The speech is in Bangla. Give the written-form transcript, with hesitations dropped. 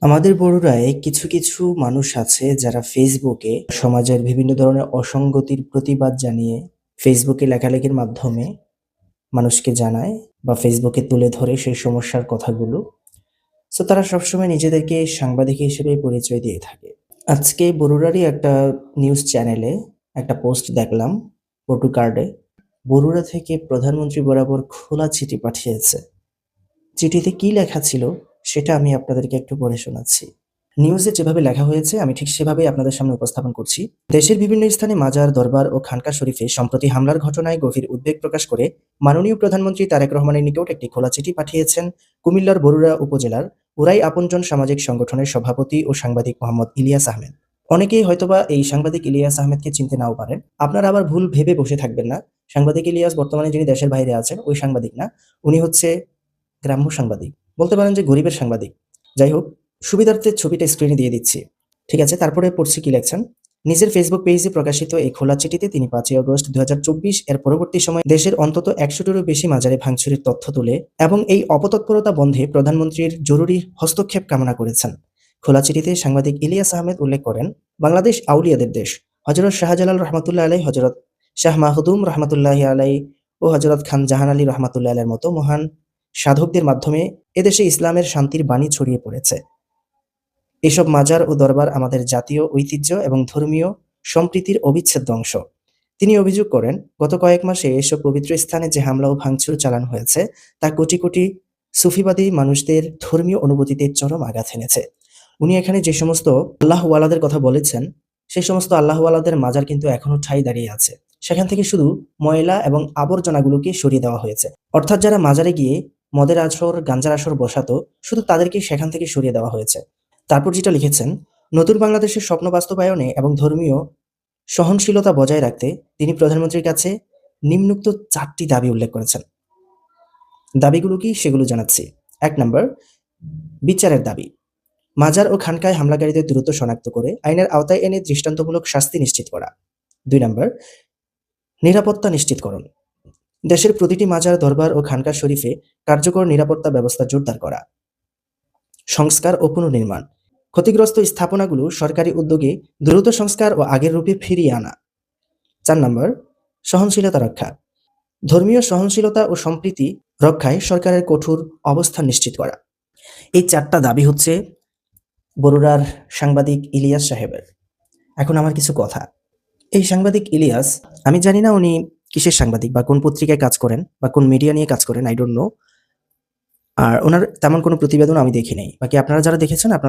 আমাদের বড়ুরায় কিছু, কিছু মানুষ আছে যারা ফেসবুকে সমাজের বিভিন্ন ধরনের অসঙ্গতির প্রতিবাদ জানিয়ে ফেসবুকে লেখালেখির মাধ্যমে মানুষকে জানায় বা ফেসবুকে তুলে ধরে সেই সমস্যার কথাগুলো। সো তারা সবসময় নিজেদেরকে সাংবাদিক হিসেবে পরিচয় দিয়ে থাকে। আজকে বরুড়ারই একটা নিউজ চ্যানেলে একটা পোস্ট দেখলাম ফটো কার্ডে। বরুড়া থেকে প্রধানমন্ত্রী বরাবর খোলা চিঠি পাঠিয়েছে। চিঠিতে কি লেখা ছিল সেটা আমি আপনাদেরকে একটু পড়ে শোনাচ্ছি। নিউজে যেভাবে লেখা হয়েছে আমি ঠিক সেভাবেই আপনাদের সামনে উপস্থাপন করছি। দেশের বিভিন্ন স্থানে মাজার, দরবার ও খানকা শরীফে সম্প্রতি হামলার ঘটনায় গভীর উদ্বেগ প্রকাশ করে মাননীয় প্রধানমন্ত্রী তারেক রহমানের নিকট একটি খোলা চিঠি পাঠিয়েছেন কুমিল্লার বরুড়া উপজেলার উরাই আপনজন সামাজিক সংগঠনের সভাপতি ও সাংবাদিক মোহাম্মদ ইলিয়াস আহমেদ। অনেকেই হয়তোবা এই সাংবাদিক ইলিয়াস আহমেদকে চিনতে নাও পারেন। আপনারা আবার ভুল ভেবে বসে থাকবেন না। সাংবাদিক ইলিয়াস বর্তমানে যিনি দেশের বাইরে আছেন ওই সাংবাদিক না। উনি হচ্ছে গ্রাম্য সাংবাদিক। বলতে পারেন যে গরিবের সাংবাদিক। যাই হোক, সুবিধার্থে ছবিটা স্ক্রিনে দিয়ে দিচ্ছি। ঠিক আছে? তারপরে পড়ছি কি লেখছেন। নিজের ফেসবুক পেজে প্রকাশিত এই খোলা চিঠিতে তিনি ৫ই আগস্ট ২০২৪ এর পরবর্তী সময়ে দেশের অন্তত ১০০টিরও বেশি মাজারে ভাঙচুরের তথ্য তুলে এবং এই অপতৎপরতা বন্ধে প্রধানমন্ত্রীর জরুরি হস্তক্ষেপ কামনা করেছেন। খোলা চিঠিতে সাংবাদিক ইলিয়াস আহমেদ উল্লেখ করেন, বাংলাদেশ আউলিয়াদের দেশ। হযরত শাহজালাল রহমাতুল্লাহ আলাইহ, হযরত শাহ মাহদুম রহমাতুল্লাহি আলাইহ ও হযরত খান জাহান আলী রহমাতুল্লাহ আলাইহির মতো মহান সাধকদের মাধ্যমে এদেশে ইসলামের শান্তির বাণী ছড়িয়ে পড়েছে। এসব মাজার ও দরবার আমাদের জাতীয় ঐতিহ্য এবং ধর্মীয় সম্প্রীতির অবিচ্ছেদ্য অংশ। তিনি অভিযোগ করেন, গত কয়েক মাসে এসব পবিত্র স্থানে যে হামলা ও ভাঙচুর চালানো হয়েছে তা কোটি, কোটি সুফিবাদী মানুষদের ধর্মীয় অনুভূতিতে চরম আঘাত এনেছে। উনি এখানে যে সমস্ত আল্লাহওয়ালাদের কথা বলেছেন, সেই সমস্ত আল্লাহওয়ালাদের মাজার কিন্তু এখনো ঠাঁই দাঁড়িয়ে আছে। সেখান থেকে শুধু ময়লা এবং আবর্জনাগুলোকে সরিয়ে দেওয়া হয়েছে। অর্থাৎ যারা মাজারে গিয়ে মদের আসর, গাঞ্জার আসর বসাতো, শুধু তাদেরকে সেখান থেকে সরিয়ে দেওয়া হয়েছে। তারপর যেটা লিখেছেন, নতুন বাংলাদেশের স্বপ্ন বাস্তবায়নে এবং ধর্মীয় সহনশীলতা বজায় রাখতে তিনি প্রধানমন্ত্রীর কাছে নিম্নোক্ত ৪টি দাবি উল্লেখ করেছেন। দাবিগুলো কি সেগুলো জানাচ্ছি। ১ নাম্বার, বিচারের দাবি। মাজার ও খানকায় হামলাকারীদের দ্রুত শনাক্ত করে আইনের আওতায় এনে দৃষ্টান্তমূলক শাস্তি নিশ্চিত করা। ২ নাম্বার, নিরাপত্তা নিশ্চিতকরণ। দেশের প্রতিটি মাজার, দরবার ও খানকা শরীফে কার্যকর নিরাপত্তা ব্যবস্থা জোরদার করা। সংস্কার ও পুনর্নির্মাণ। ক্ষতিগ্রস্ত স্থাপনাগুলো সরকারি উদ্যোগে দ্রুত সংস্কার ও আগের রূপে ফিরিয়ে আনা। ৪ নাম্বার, সহনশীলতা রক্ষা। ধর্মীয় সহনশীলতা ও সম্প্রীতি রক্ষায় সরকারের কঠোর অবস্থান নিশ্চিত করা। এই ৪টা দাবি হচ্ছে বরুড়ার সাংবাদিক ইলিয়াস সাহেবের। এখন আমার কিছু কথা। এই সাংবাদিক ইলিয়াস, আমি জানি না উনি কিসের সাংবাদিক বা কোন পত্রিকায় কাজ করেন বা কোন মিডিয়া নিয়ে কাজ করেন, আই ডোন্ট নো। আর উনার তেমন কোনো প্রতিবেদন আমি দেখি নাই। বাকি আপনারা যারা দেখেছেন আপনারা